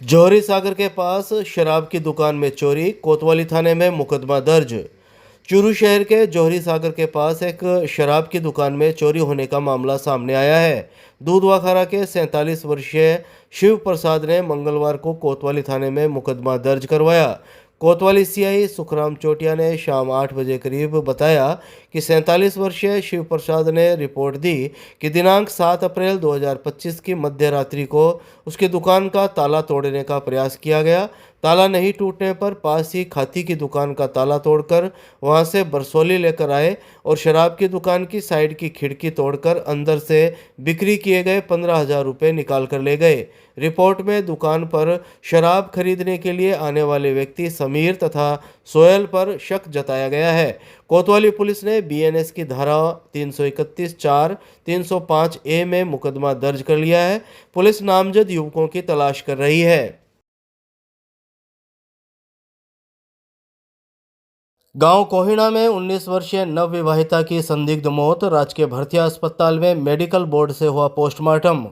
जौहरी सागर के पास शराब की दुकान में चोरी, कोतवाली थाने में मुकदमा दर्ज। चूरू शहर के जौहरी सागर के पास एक शराब की दुकान में चोरी होने का मामला सामने आया है। दूधवाखारा के 47 वर्षीय शिव प्रसाद ने मंगलवार को कोतवाली थाने में मुकदमा दर्ज करवाया। कोतवाली सीआई सुखराम चोटिया ने शाम 8 बजे करीब बताया कि 47 वर्षीय शिव प्रसाद ने रिपोर्ट दी कि दिनांक 7 अप्रैल 2025 की मध्य रात्रि को उसकी दुकान का ताला तोड़ने का प्रयास किया गया। ताला नहीं टूटने पर पास ही खाती की दुकान का ताला तोड़कर वहां से बरसोली लेकर आए और शराब की दुकान की साइड की खिड़की तोड़कर अंदर से बिक्री किए गए 15,000 रुपये निकाल कर ले गए। रिपोर्ट में दुकान पर शराब खरीदने के लिए आने वाले व्यक्ति समीर तथा सोहेल पर शक जताया गया है। कोतवाली पुलिस ने बीएनएस की धारा 331(4), 305(a) में मुकदमा दर्ज कर लिया है। पुलिस नामजद युवकों की तलाश कर रही है। गांव कोहिना में 19 वर्षीय नवविवाहिता की संदिग्ध मौत, राजकीय भर्तिया अस्पताल में मेडिकल बोर्ड से हुआ पोस्टमार्टम।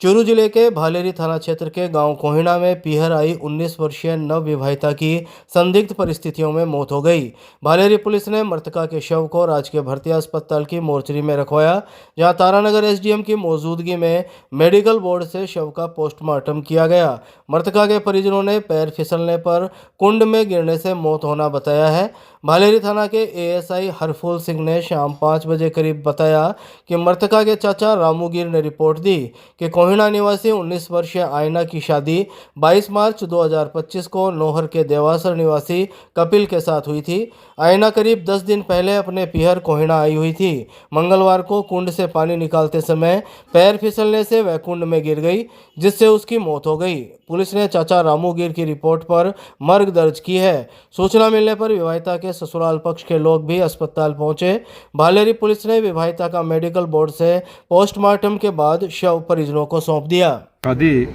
चूरू जिले के भालेरी थाना क्षेत्र के गांव कोहिना में पीहर आई 19 वर्षीय नवविवाहिता की संदिग्ध परिस्थितियों में मौत हो गई। भालेरी पुलिस ने मृतका के शव को राजकीय भर्तिया अस्पताल की मोर्चरी में रखवाया, जहां तारानगर एसडीएम की मौजूदगी में मेडिकल बोर्ड से शव का पोस्टमार्टम किया गया। मृतका के परिजनों ने पैर फिसलने पर कुंड में गिरने से मौत होना बताया है। भालेरी थाना के एएसआई हरफूल सिंह ने शाम 5 बजे करीब बताया कि मृतका के चाचा रामूगिर ने रिपोर्ट दी कि कोहिना निवासी 19 वर्षीय आयना की शादी 22 मार्च 2025 को नोहर के देवासर निवासी कपिल के साथ हुई थी। आयना करीब 10 दिन पहले अपने पीहर कोहिना आई हुई थी। मंगलवार को कुंड से पानी निकालते समय पैर फिसलने से वह कुंड में गिर गई, जिससे उसकी मौत हो गई। पुलिस ने चाचा रामूगिर की रिपोर्ट पर मर्ग दर्ज की है। सूचना मिलने पर विवाहिता के ससुराल पक्ष के लोग भी अस्पताल पहुंचे। भालेरी पुलिस ने विवाहिता का मेडिकल बोर्ड से पोस्टमार्टम के बाद शव परिजनों को सौंप दिया। शादी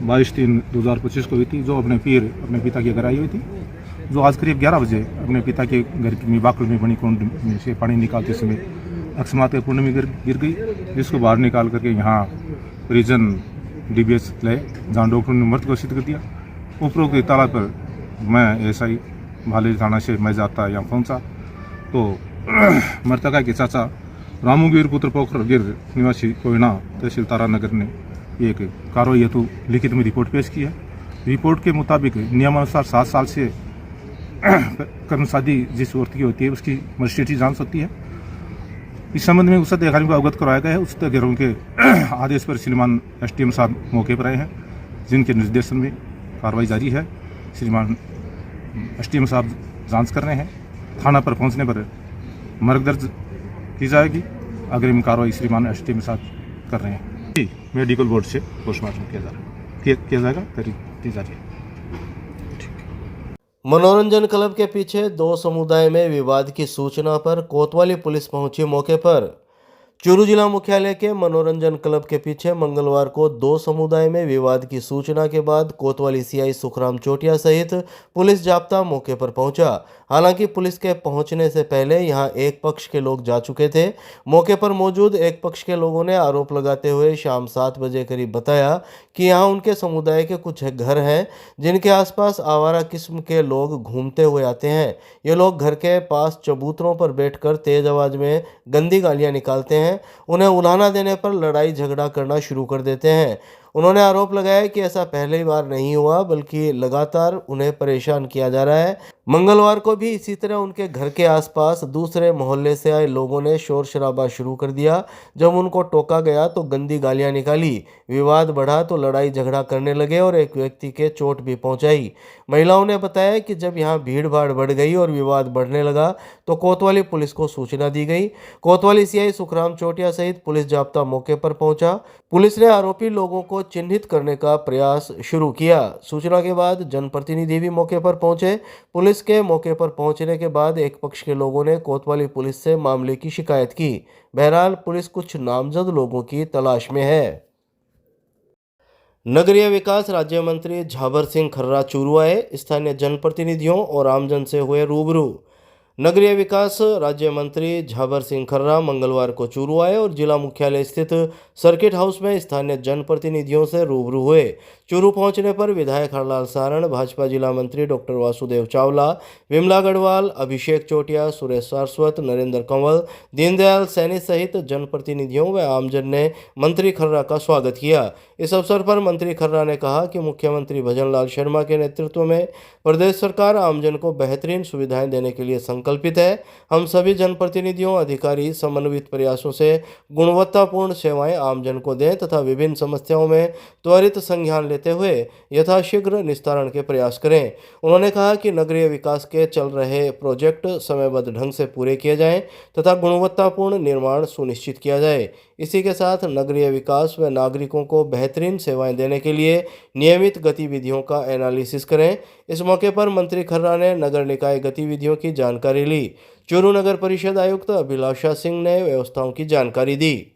22/3/2025 को हुई थी, जो अपने पिता के घर आई हुई थी, जो आज करीब 11 बजे अपने पिता के घर की बाकल में बनी कुंड में से पानी निकालते समय अकस्मात के कुंड में गिर गई, जिसको बाहर निकाल करके यहाँ परिजन डीबीएस लाए, जहाँ डॉक्टर ने मृत घोषित कर दिया। उपरोक्त इत्तला पर मैं एसआई भालेरी थाना से मैं जाता यहाँ पहुँचा तो मृतका के चाचा रामूगिर पुत्र पोखरगिर निवासी कोयना तहसील तारानगर ने एक कार्रवाई हेतु लिखित में रिपोर्ट पेश की है। रिपोर्ट के मुताबिक नियमानुसार 7 साल से कर्मचारी जिस औरत की होती है उसकी मजिस्ट्रेटी जांच होती है। इस संबंध में उच्च अधिकारियों को अवगत करवाया गया है। उच्च अधिकारियों के आदेश पर श्रीमान एसडीएम साहब मौके पर आए हैं, जिनके निर्देशन में कार्रवाई जारी है। श्रीमान एसडीएम साहब जांच कर रहे हैं। थाना पर पहुंचने पर मर्ग दर्ज की जाएगी। अग्रिम कार्रवाई श्रीमान एसडीएम साहब कर रहे हैं। जी, मेडिकल बोर्ड से पोस्टमार्टम किया जाएगा, की जा रही है। मनोरंजन क्लब के पीछे दो समुदाय में विवाद की सूचना पर कोतवाली पुलिस पहुंची मौके पर। चूरू जिला मुख्यालय के मनोरंजन क्लब के पीछे मंगलवार को दो समुदाय में विवाद की सूचना के बाद कोतवाली सीआई सुखराम चोटिया सहित पुलिस जाब्ता मौके पर पहुंचा। हालांकि पुलिस के पहुंचने से पहले यहां एक पक्ष के लोग जा चुके थे। मौके पर मौजूद एक पक्ष के लोगों ने आरोप लगाते हुए शाम 7 बजे करीब बताया कि यहां उनके समुदाय के कुछ घर हैं, जिनके आसपास आवारा किस्म के लोग घूमते हुए आते हैं। ये लोग घर के पास चबूतरों पर बैठकर तेज आवाज में गंदी गालियां निकालते हैं। उन्हें उलाहना देने पर लड़ाई झगड़ा करना शुरू कर देते हैं। उन्होंने आरोप लगाया कि ऐसा पहली बार नहीं हुआ, बल्कि लगातार उन्हें परेशान किया जा रहा है। मंगलवार को भी इसी तरह उनके घर के आसपास दूसरे मोहल्ले से आए लोगों ने शोर शराबा शुरू कर दिया। जब उनको टोका गया तो गंदी गालियां निकाली। विवाद बढ़ा तो लड़ाई झगड़ा करने लगे और एक व्यक्ति के चोट भी पहुंचाई। महिलाओं ने बताया कि जब यहां भीड़ भाड़ बढ़ गई और विवाद बढ़ने लगा तो कोतवाली पुलिस को सूचना दी गई। कोतवाली सीआई सुखराम चोटिया सहित पुलिस जाब्ता मौके पर पहुंचा। पुलिस ने आरोपी लोगों को चिन्हित करने का प्रयास शुरू किया। सूचना के बाद जनप्रतिनिधि भी मौके पर पहुंचे। पुलिस के मौके पर पहुंचने के बाद एक पक्ष के लोगों ने कोतवाली पुलिस से मामले की शिकायत की। बहरहाल पुलिस कुछ नामजद लोगों की तलाश में है। नगरीय विकास राज्य मंत्री झाबर सिंह खर्रा चूरू आए। स्थानीय जनप्रतिनिधियों और आमजन से हुए रूबरू। नगरीय विकास राज्य मंत्री झाबर सिंह खर्रा मंगलवार को चूरू आए और जिला मुख्यालय स्थित सर्किट हाउस में स्थानीय जनप्रतिनिधियों से रूबरू हुए। चूरू पहुंचने पर विधायक हरलाल सारण, भाजपा जिला मंत्री डॉक्टर वासुदेव चावला, विमला गढ़वाल, अभिषेक चोटिया, सुरेश सारस्वत, नरेंद्र कंवल, दीनदयाल सैनी सहित जनप्रतिनिधियों व आमजन ने मंत्री खर्रा का स्वागत किया। इस अवसर पर मंत्री खर्रा ने कहा कि मुख्यमंत्री भजनलाल शर्मा के नेतृत्व में प्रदेश सरकार आमजन को बेहतरीन सुविधाएं देने के लिए संकल्पित है। हम सभी जनप्रतिनिधियों, अधिकारी समन्वित प्रयासों से गुणवत्तापूर्ण सेवाएं आमजन को दें तथा विभिन्न समस्याओं में त्वरित संज्ञान लेते हुए यथाशीघ्र निस्तारण के प्रयास करें। उन्होंने कहा कि नगरीय विकास के चल रहे प्रोजेक्ट समयबद्ध ढंग से पूरे किए जाएं तथा गुणवत्तापूर्ण निर्माण सुनिश्चित किया जाए। इसी के साथ नगरीय विकास व नागरिकों को बेहतरीन सेवाएं देने के लिए नियमित गतिविधियों का एनालिसिस करें। इस मौके पर मंत्री खर्रा ने नगर निकाय गतिविधियों की जानकारी ली। चूरू नगर परिषद आयुक्त अभिलाषा सिंह ने व्यवस्थाओं की जानकारी दी।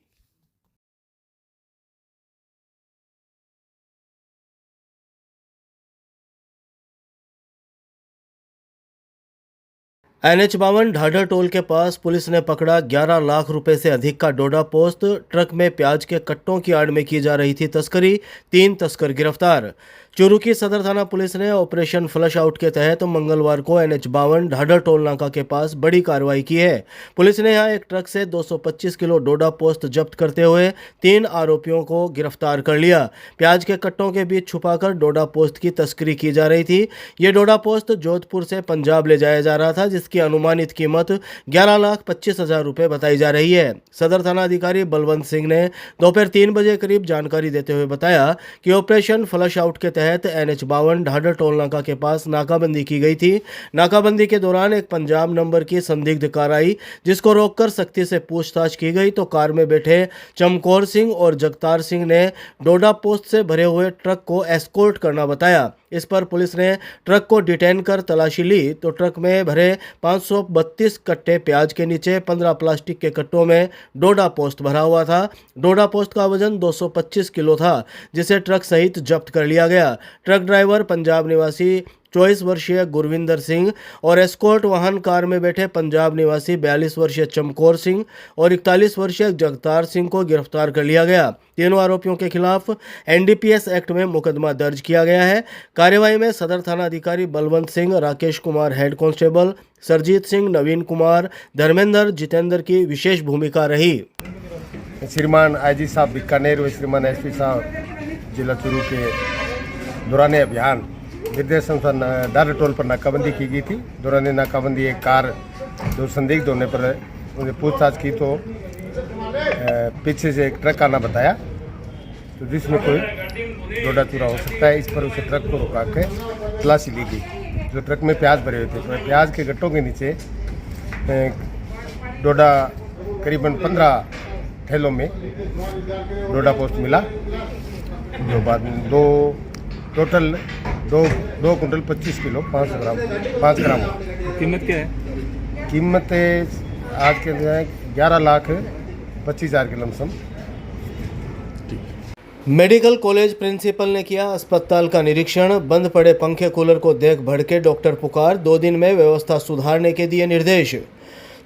NH52 ढाढर टोल के पास पुलिस ने पकड़ा 11 लाख रुपए से अधिक का डोडा पोस्त। ट्रक में प्याज के कट्टों की आड़ में की जा रही थी तस्करी। 3 तस्कर गिरफ्तार। चूरू की सदर थाना पुलिस ने ऑपरेशन फ्लश आउट के तहत मंगलवार को NH52 ढाढर टोल नाका के पास बड़ी कार्रवाई की है। पुलिस ने यहां एक ट्रक से 225 किलो डोडा पोस्त जब्त करते हुए 3 आरोपियों को गिरफ्तार कर लिया। प्याज के कट्टों के बीच छुपाकर डोडा पोस्त की तस्करी की जा रही थी। ये डोडा पोस्त जोधपुर से पंजाब ले जाया जा रहा था, जिसकी अनुमानित कीमत 11,25,000 रुपए बताई जा रही है। सदर थाना अधिकारी बलवंत सिंह ने दोपहर 3 बजे करीब जानकारी देते हुए बताया कि ऑपरेशन फ्लश आउट के तहत NH52 ढाढर टोल नाका के पास नाकाबंदी की गई थी। नाकाबंदी के दौरान एक पंजाब नंबर की संदिग्ध कार आई, जिसको रोककर सख्ती से पूछताछ की गई तो कार में बैठे चमकौर सिंह और जगतार सिंह ने डोडा पोस्त से भरे हुए ट्रक को एस्कोर्ट करना बताया। इस पर पुलिस ने ट्रक को डिटेन कर तलाशी ली तो ट्रक में भरे 532 कट्टे प्याज के नीचे 15 प्लास्टिक के कट्टों में डोडा पोस्त भरा हुआ था। डोडा पोस्त का वजन 225 किलो था, जिसे ट्रक सहित जब्त कर लिया गया। ट्रक ड्राइवर पंजाब निवासी 24 वर्षीय गुरविंदर सिंह और एस्कॉर्ट वाहन कार में बैठे पंजाब निवासी 42 वर्षीय चमकौर सिंह और 41 वर्षीय जगतार सिंह को गिरफ्तार कर लिया गया। तीनों आरोपियों के खिलाफ NDPS एक्ट में मुकदमा दर्ज किया गया है। कार्यवाही में सदर थाना अधिकारी बलवंत सिंह, राकेश कुमार हेड कांस्टेबल, सरजीत सिंह, नवीन कुमार, धर्मेंद्र, जितेंद्र की विशेष भूमिका रही। श्रीमान IG साहब बीकानेर व श्रीमान SP साहब जिला चूरू के दौरान अभियान निर्देशन पर ढाढर टोल पर नाकाबंदी की गई थी। दौरान नाकाबंदी एक कार जो संदिग्ध होने पर उन्हें पूछताछ की तो पीछे से एक ट्रक आना बताया, तो जिसमें कोई डोडा चूरा हो सकता है। इस पर उसे ट्रक को रुका के तलाशी ली गई। जो ट्रक में प्याज भरे हुए थे, तो प्याज के गट्टों के नीचे डोडा करीबन 15 थैलों में डोडा पोस्त मिला। जो बाद में टोटल 2 कुंटल 25 किलो 5 ग्राम। कीमत क्या है? कीमत आज के 11,25,000 के लमसम। मेडिकल कॉलेज प्रिंसिपल ने किया अस्पताल का निरीक्षण। बंद पड़े पंखे कूलर को देख भड़के डॉक्टर पुकार। 2 दिन में व्यवस्था सुधारने के दिए निर्देश।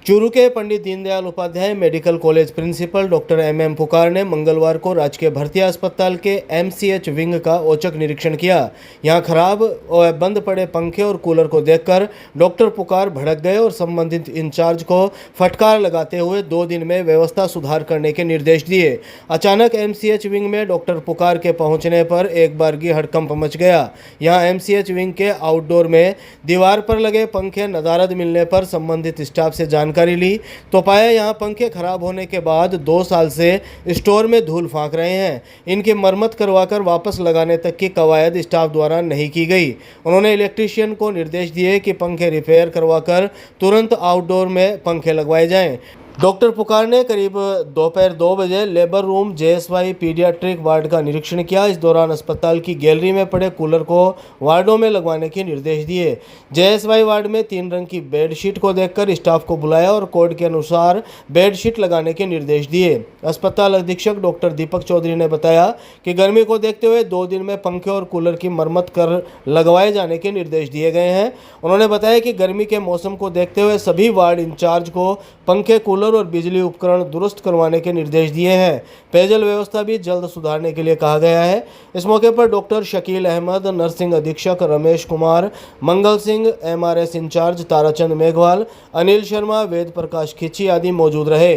चूरू के Pandit Deendayal Upadhyay medical college principal doctor MM Pukar ने मंगलवार को राजकीय भर्ती अस्पताल के MCH विंग का औचक निरीक्षण किया। यहां खराब और बंद पड़े पंखे और कूलर को देखकर डॉक्टर पुकार भड़क गए और संबंधित इंचार्ज को फटकार लगाते हुए 2 दिन में व्यवस्था सुधार करने के निर्देश दिए। अचानक MCH विंग में डॉक्टर पुकार के पहुंचने पर एक बारगी हड़कंप मच गया। यहां MCH विंग के आउटडोर में दीवार पर लगे पंखे नदारद मिलने पर संबंधित स्टाफ से जानकारी ली तो पाया यहां पंखे खराब होने के बाद 2 साल से स्टोर में धूल फांक रहे हैं। इनकी मरम्मत करवाकर वापस लगाने तक की कवायद स्टाफ द्वारा नहीं की गई। उन्होंने इलेक्ट्रीशियन को निर्देश दिए कि पंखे रिपेयर करवाकर तुरंत आउटडोर में पंखे लगवाए जाएं। डॉक्टर पुकार ने करीब दोपहर 2 बजे labour room JSY paediatric ward का निरीक्षण किया। इस दौरान अस्पताल की गैलरी में पड़े कूलर को वार्डों में लगवाने के निर्देश दिए। जेएसवाई वार्ड में 3 रंग की बेडशीट को देखकर स्टाफ को बुलाया और कोड के अनुसार बेडशीट लगाने के निर्देश दिए। अस्पताल अधीक्षक डॉक्टर दीपक चौधरी ने बताया कि गर्मी को देखते हुए 2 दिन में पंखे और कूलर की मरम्मत कर लगवाए जाने के निर्देश दिए गए हैं। उन्होंने बताया कि गर्मी के मौसम को देखते हुए सभी वार्ड इंचार्ज को पंखे, कूलर और बिजली उपकरण दुरुस्त करवाने के निर्देश दिए हैं। पेयजल व्यवस्था भी जल्द सुधारने के लिए कहा गया है। इस मौके पर डॉक्टर शकील अहमद, नर्सिंग अधीक्षक रमेश कुमार, मंगल सिंह, एमआरएस इंचार्ज ताराचंद मेघवाल, अनिल शर्मा, वेद प्रकाश खिची आदि मौजूद रहे।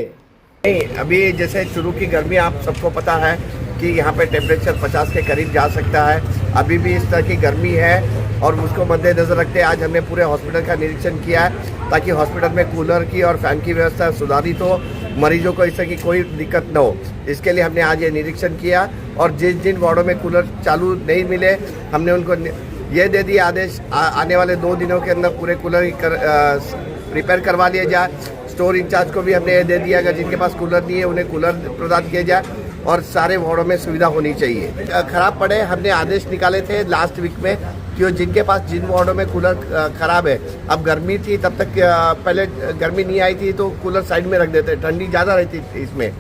नहीं, अभी जैसे शुरू की गर्मी आप सबको पता है कि यहाँ पे टेम्परेचर 50 के करीब जा सकता है। अभी भी इस तरह की गर्मी है और उसको मद्देनजर रखते आज हमने पूरे हॉस्पिटल का निरीक्षण किया है ताकि हॉस्पिटल में कूलर की और फैन की व्यवस्था सुधारित हो, मरीजों को इस तरह की कोई दिक्कत न हो। इसके लिए हमने आज ये निरीक्षण किया और जिन वार्डों में कूलर चालू नहीं मिले हमने उनको ये दे दिया आदेश आने वाले 2 दिनों के अंदर पूरे कूलर रिपेयर करवा लिए जाए। स्टोर इंचार्ज को भी हमने ये दे दिया, अगर जिनके पास कूलर नहीं है उन्हें कूलर प्रदान किया जाए और सारे वार्डों में सुविधा होनी चाहिए। खराब पड़े हमने आदेश निकाले थे लास्ट वीक में कि जिनके पास जिन वार्डों में कूलर खराब है, अब गर्मी थी तब तक पहले गर्मी नहीं आई थी तो कूलर साइड में रख देते, ठंडी ज़्यादा रहती थी इसमें,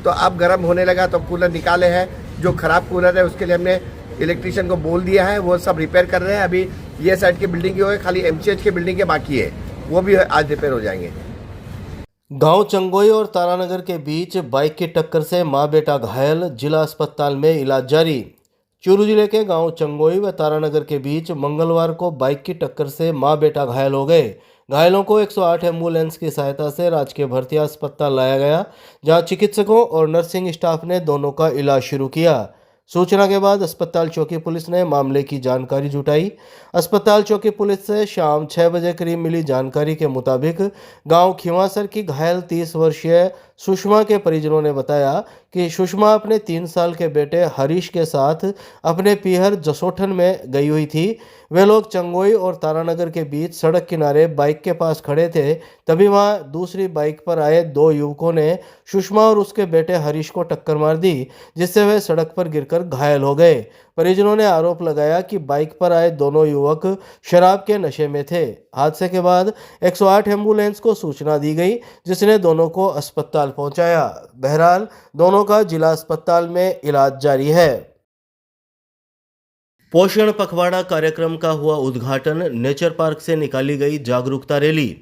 तो अब गर्म होने लगा तो कूलर निकाले हैं। जो खराब कूलर है उसके लिए हमने इलेक्ट्रीशियन को बोल दिया है, वो सब रिपेयर कर रहे हैं। अभी ये साइड की बिल्डिंग की हो गई, खाली एमसीएच की बिल्डिंग के बाकी है, वो भी आज रिपेयर हो जाएंगे। गांव चंगोई और तारानगर के बीच बाइक की टक्कर से मां बेटा घायल, जिला अस्पताल में इलाज जारी। चूरू जिले के गांव चंगोई व तारानगर के बीच मंगलवार को बाइक की टक्कर से मां बेटा घायल हो गए। घायलों को 108 एम्बुलेंस की सहायता से राजकीय भर्ती अस्पताल लाया गया, जहां चिकित्सकों और नर्सिंग स्टाफ ने दोनों का इलाज शुरू किया। सूचना के बाद अस्पताल चौकी पुलिस ने मामले की जानकारी जुटाई। अस्पताल चौकी पुलिस से शाम 6 बजे करीब मिली जानकारी के मुताबिक गांव खिवासर की घायल 30 वर्षीय सुषमा के परिजनों ने बताया कि सुषमा अपने 3 साल के बेटे हरीश के साथ अपने पीहर जसोठन में गई हुई थी। वे लोग चंगोई और तारानगर के बीच सड़क किनारे बाइक के पास खड़े थे, तभी वहां दूसरी बाइक पर आए 2 युवकों ने सुषमा और उसके बेटे हरीश को टक्कर मार दी, जिससे वे सड़क पर गिरकर घायल हो गए। परिजनों ने आरोप लगाया कि बाइक पर आए दोनों युवक शराब के नशे में थे। हादसे के बाद 108 एम्बुलेंस को सूचना दी गई, जिसने दोनों को अस्पताल पहुंचाया। बहरहाल दोनों का जिला अस्पताल में इलाज जारी है। पोषण पखवाड़ा कार्यक्रम का हुआ उद्घाटन। नेचर पार्क से निकाली गई जागरूकता रैली।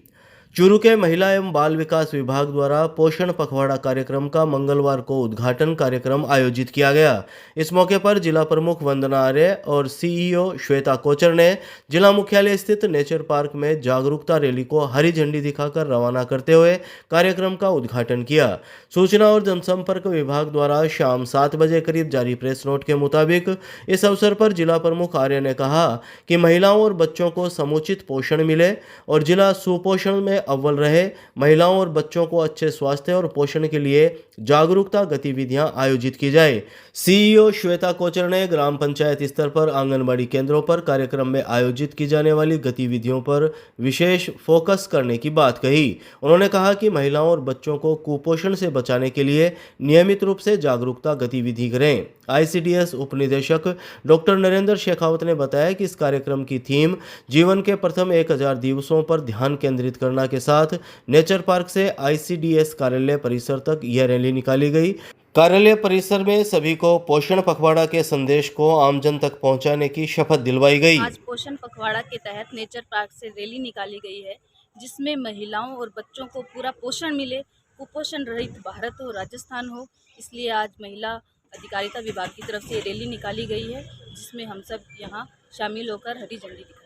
चूरू के महिला एवं बाल विकास विभाग द्वारा पोषण पखवाड़ा कार्यक्रम का मंगलवार को उद्घाटन कार्यक्रम आयोजित किया गया। इस मौके पर जिला प्रमुख वंदना आर्य और सीईओ श्वेता कोचर ने जिला मुख्यालय स्थित नेचर पार्क में जागरूकता रैली को हरी झंडी दिखाकर रवाना करते हुए कार्यक्रम का उद्घाटन किया। सूचना और जनसंपर्क विभाग द्वारा शाम 7 बजे करीब जारी प्रेस नोट के मुताबिक इस अवसर पर जिला प्रमुख आर्य ने कहा कि महिलाओं और बच्चों को समुचित पोषण मिले और जिला सुपोषण में अव्वल रहे। महिलाओं और बच्चों को अच्छे स्वास्थ्य और पोषण के लिए जागरूकता गतिविधियां आयोजित की जाए। सीईओ श्वेता कोचर ने ग्राम पंचायत स्तर पर आंगनबाड़ी केंद्रों पर कार्यक्रम में आयोजित की जाने वाली गतिविधियों पर विशेष फोकस करने की बात कही। उन्होंने कहा कि महिलाओं और बच्चों को कुपोषण से बचाने के लिए नियमित रूप से जागरूकता गतिविधि करें। आईसीडीएस उपनिदेशक डॉक्टर नरेंद्र शेखावत ने बताया कि इस कार्यक्रम की थीम जीवन के प्रथम 1000 दिवसों पर ध्यान केंद्रित करने के साथ नेचर पार्क से आईसीडीएस कार्यालय परिसर तक यह रैली निकाली गई। कार्यालय परिसर में सभी को पोषण पखवाड़ा के संदेश को आमजन तक पहुंचाने की शपथ दिलवाई गई। आज पोषण पखवाड़ा के तहत नेचर पार्क से रैली निकाली गई है, जिसमें महिलाओं और बच्चों को पूरा पोषण मिले, कुपोषण रहित भारत हो, राजस्थान हो। इसलिए आज महिला अधिकारिता विभाग की तरफ से रैली निकाली गई है, जिसमें हम सब यहाँ शामिल होकर हरी झंडी दिखाई।